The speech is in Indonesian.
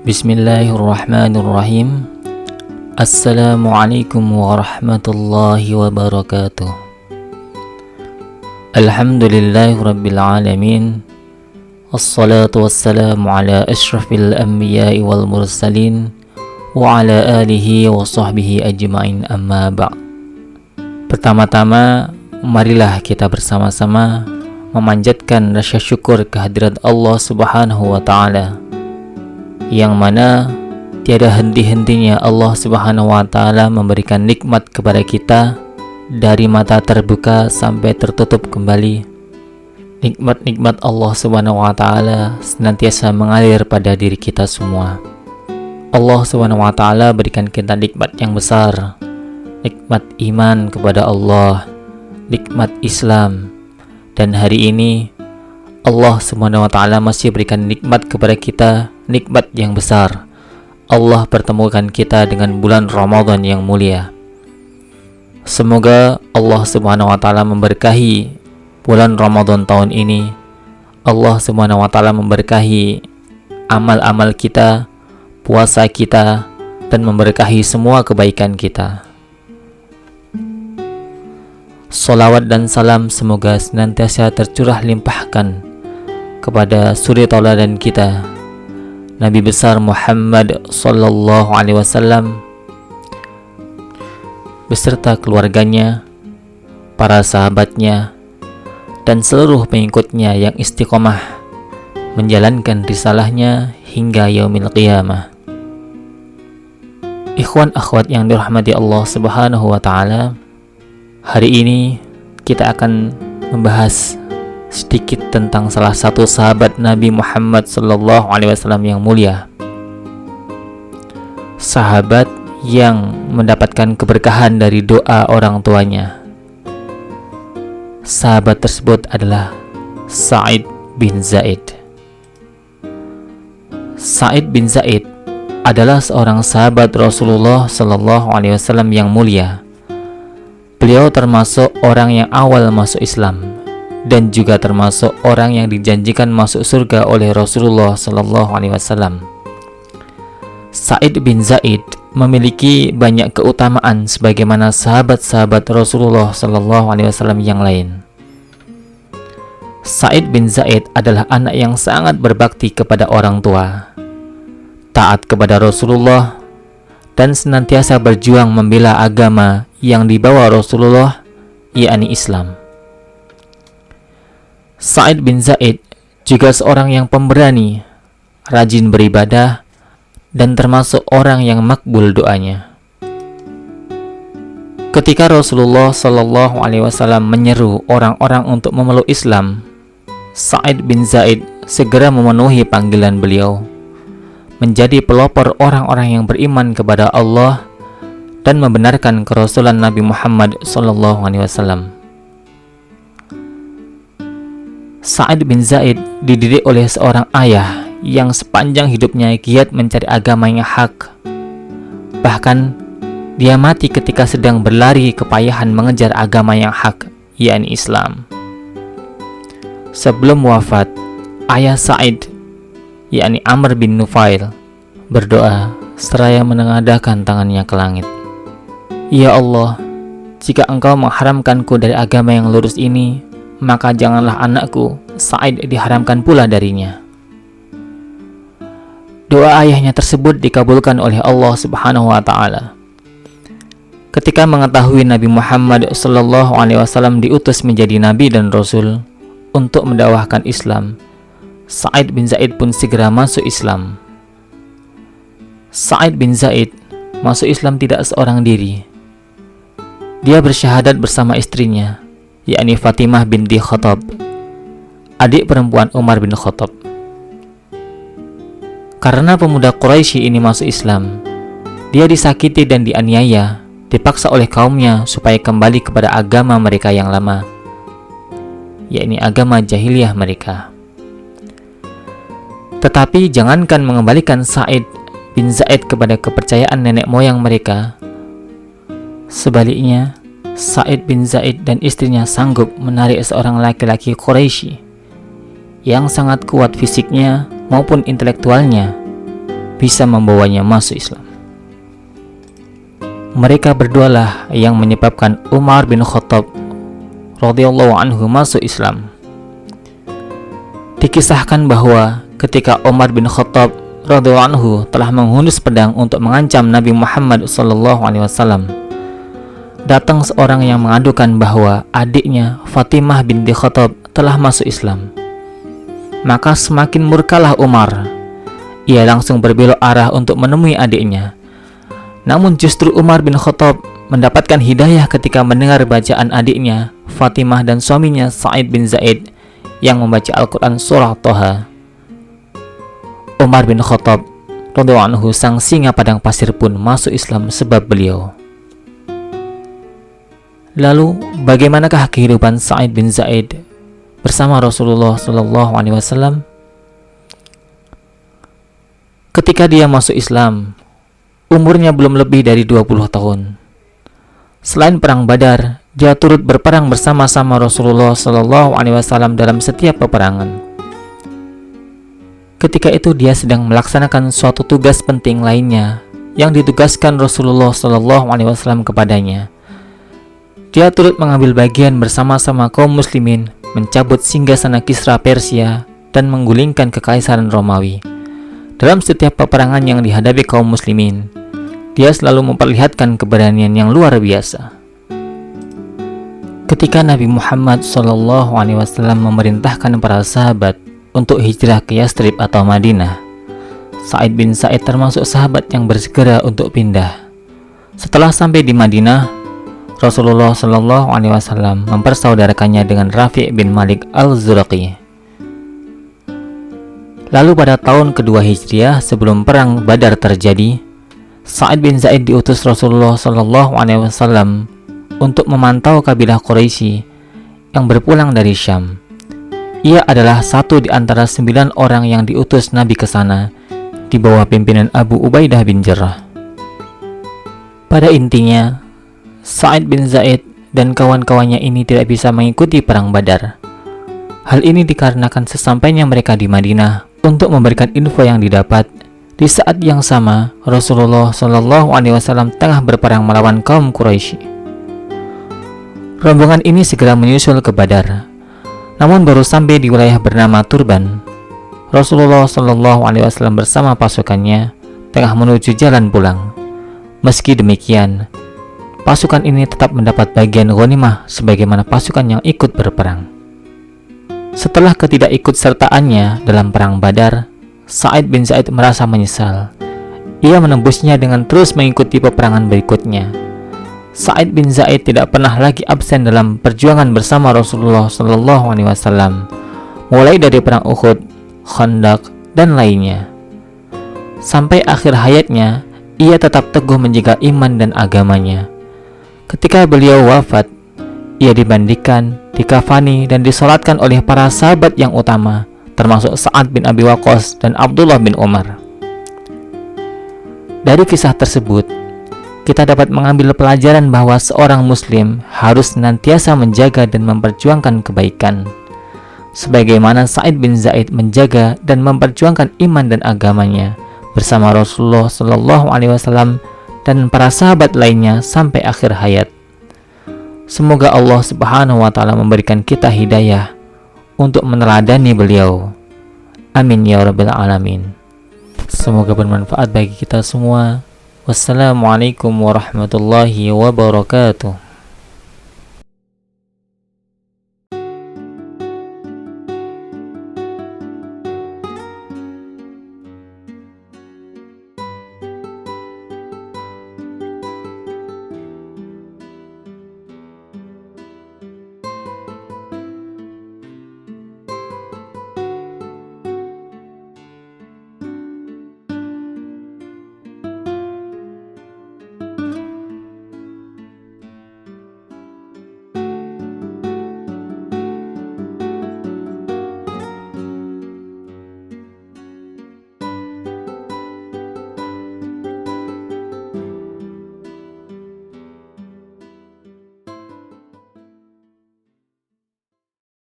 Bismillahirrahmanirrahim. Assalamualaikum warahmatullahi wabarakatuh. Alhamdulillahi rabbil alamin. Assalatu wassalamu ala ashrafil anbiya'i wal mursalin wa ala alihi wa sahbihi ajma'in, amma ba'. Pertama-tama, marilah kita bersama-sama memanjatkan rasa syukur kehadirat Allah Subhanahu wa ta'ala, yang mana tiada henti-hentinya Allah Subhanahu wa ta'ala memberikan nikmat kepada kita dari mata terbuka sampai tertutup kembali. Nikmat-nikmat Allah Subhanahu wa ta'ala senantiasa mengalir pada diri kita semua. Allah Subhanahu wa ta'ala berikan kita nikmat yang besar, nikmat iman kepada Allah, nikmat Islam, dan hari ini Allah Subhanahu wa ta'ala masih berikan nikmat kepada kita, nikmat yang besar. Allah pertemukan kita dengan bulan Ramadan yang mulia. Semoga Allah Subhanahu wa ta'ala memberkahi bulan Ramadan tahun ini. Allah Subhanahu wa ta'ala memberkahi amal-amal kita, puasa kita, dan memberkahi semua kebaikan kita. Salawat dan salam semoga senantiasa tercurah limpahkan kepada suri tauladan kita, Nabi besar Muhammad sallallahu alaihi wasallam beserta keluarganya, para sahabatnya, dan seluruh pengikutnya yang istiqomah menjalankan risalahnya hingga yaumil qiyamah. Ikhwan akhwat yang dirahmati Allah Subhanahu wa ta'ala, hari ini kita akan membahas sedikit tentang salah satu sahabat Nabi Muhammad sallallahu alaihi wasallam yang mulia. Sahabat yang mendapatkan keberkahan dari doa orang tuanya. Sahabat tersebut adalah Sa'id bin Zaid. Sa'id bin Zaid adalah seorang sahabat Rasulullah sallallahu alaihi wasallam yang mulia. Beliau termasuk orang yang awal masuk Islam dan juga termasuk orang yang dijanjikan masuk surga oleh Rasulullah sallallahu alaihi wasallam. Sa'id bin Zaid memiliki banyak keutamaan sebagaimana sahabat-sahabat Rasulullah sallallahu alaihi wasallam yang lain. Sa'id bin Zaid adalah anak yang sangat berbakti kepada orang tua, taat kepada Rasulullah, dan senantiasa berjuang membela agama yang dibawa Rasulullah, yakni Islam. Sa'id bin Zaid juga seorang yang pemberani, rajin beribadah, dan termasuk orang yang makbul doanya. Ketika Rasulullah sallallahu alaihi wasallam menyeru orang-orang untuk memeluk Islam, Sa'id bin Zaid segera memenuhi panggilan beliau, menjadi pelopor orang-orang yang beriman kepada Allah dan membenarkan kerasulan Nabi Muhammad sallallahu alaihi wasallam. Sa'id bin Zaid dididik oleh seorang ayah yang sepanjang hidupnya giat mencari agama yang hak. Bahkan dia mati ketika sedang berlari kepayahan mengejar agama yang hak, yakni Islam. Sebelum wafat, ayah Sa'id, yakni Amr bin Nufail, berdoa seraya menengadahkan tangannya ke langit. Ya Allah, jika Engkau mengharamkanku dari agama yang lurus ini, maka janganlah anakku Sa'id diharamkan pula darinya. Doa ayahnya tersebut dikabulkan oleh Allah Subhanahu wa ta'ala. Ketika mengetahui Nabi Muhammad sallallahu alaihi wasallam diutus menjadi nabi dan rasul untuk mendakwahkan Islam, Sa'id bin Zaid pun segera masuk Islam. Sa'id bin Zaid masuk Islam tidak seorang diri. Dia bersyahadat bersama istrinya, yakni Fatimah binti Khattab, adik perempuan Umar bin Khattab. Karena pemuda Quraisy ini masuk Islam, dia disakiti dan dianiaya, dipaksa oleh kaumnya supaya kembali kepada agama mereka yang lama, yakni agama jahiliyah mereka. Tetapi jangankan mengembalikan Sa'id bin Zaid kepada kepercayaan nenek moyang mereka, sebaliknya Sa'id bin Zaid dan istrinya sanggup menarik seorang laki-laki Quraisy yang sangat kuat fisiknya maupun intelektualnya, bisa membawanya masuk Islam. Mereka berdualah yang menyebabkan Umar bin Khattab radhiyallahu anhu masuk Islam. Dikisahkan bahwa ketika Umar bin Khattab radhiyallahu anhu telah menghunus pedang untuk mengancam Nabi Muhammad SAW, datang seorang yang mengadukan bahwa adiknya Fatimah binti Khattab telah masuk Islam. Maka semakin murkalah Umar. Ia langsung berbelok arah untuk menemui adiknya. Namun justru Umar bin Khattab mendapatkan hidayah ketika mendengar bacaan adiknya Fatimah dan suaminya Sa'id bin Zaid yang membaca Al-Quran surah Thaha. Umar bin Khattab radhiyallahu anhu, sang singa padang pasir, pun masuk Islam sebab beliau. Lalu bagaimanakah kehidupan Sa'id bin Zaid bersama Rasulullah SAW? Ketika dia masuk Islam, umurnya belum lebih dari 20 tahun. Selain perang Badar, dia turut berperang bersama-sama Rasulullah SAW dalam setiap peperangan. Ketika itu dia sedang melaksanakan suatu tugas penting lainnya yang ditugaskan Rasulullah SAW kepadanya. Dia turut mengambil bagian bersama-sama kaum muslimin mencabut singgasana Kisra Persia dan menggulingkan kekaisaran Romawi. Dalam setiap peperangan yang dihadapi kaum muslimin, dia selalu memperlihatkan keberanian yang luar biasa. Ketika Nabi Muhammad SAW memerintahkan para sahabat untuk hijrah ke Yastrib atau Madinah, Sa'id bin Zaid termasuk sahabat yang bersegera untuk pindah. Setelah sampai di Madinah, Rasulullah SAW mempersaudarakannya dengan Rafi' bin Malik al-Zuraqi. Lalu pada tahun kedua Hijriah sebelum perang Badar terjadi, Sa'id bin Zaid diutus Rasulullah SAW untuk memantau kabilah Quraisy yang berpulang dari Syam. Ia adalah satu di antara 9 orang yang diutus Nabi ke sana di bawah pimpinan Abu Ubaidah bin Jarrah. Pada intinya, Sa'id bin Zaid dan kawan-kawannya ini tidak bisa mengikuti perang Badar. Hal ini dikarenakan sesampainya mereka di Madinah untuk memberikan info yang didapat, di saat yang sama Rasulullah SAW tengah berperang melawan kaum Quraisy. Rombongan ini segera menyusul ke Badar. Namun baru sampai di wilayah bernama Turban, Rasulullah SAW bersama pasukannya tengah menuju jalan pulang. Meski demikian, pasukan ini tetap mendapat bagian ghanimah sebagaimana pasukan yang ikut berperang. Setelah ketidakikutsertaannya dalam perang Badar, Sa'id bin Zaid merasa menyesal. Ia menembusnya dengan terus mengikuti peperangan berikutnya. Sa'id bin Zaid tidak pernah lagi absen dalam perjuangan bersama Rasulullah SAW, mulai dari perang Uhud, Khandaq, dan lainnya. Sampai akhir hayatnya, ia tetap teguh menjaga iman dan agamanya. Ketika beliau wafat, ia dimandikan, dikafani, dan disolatkan oleh para sahabat yang utama, termasuk Sa'ad bin Abi Waqqas dan Abdullah bin Umar. Dari kisah tersebut, kita dapat mengambil pelajaran bahwa seorang muslim harus senantiasa menjaga dan memperjuangkan kebaikan, sebagaimana Sa'id bin Zaid menjaga dan memperjuangkan iman dan agamanya bersama Rasulullah SAW dan para sahabat lainnya sampai akhir hayat. Semoga Allah Subhanahu wa Ta'ala memberikan kita hidayah untuk meneladani beliau. Amin ya rabbal alamin. Semoga bermanfaat bagi kita semua. Wassalamualaikum warahmatullahi wabarakatuh.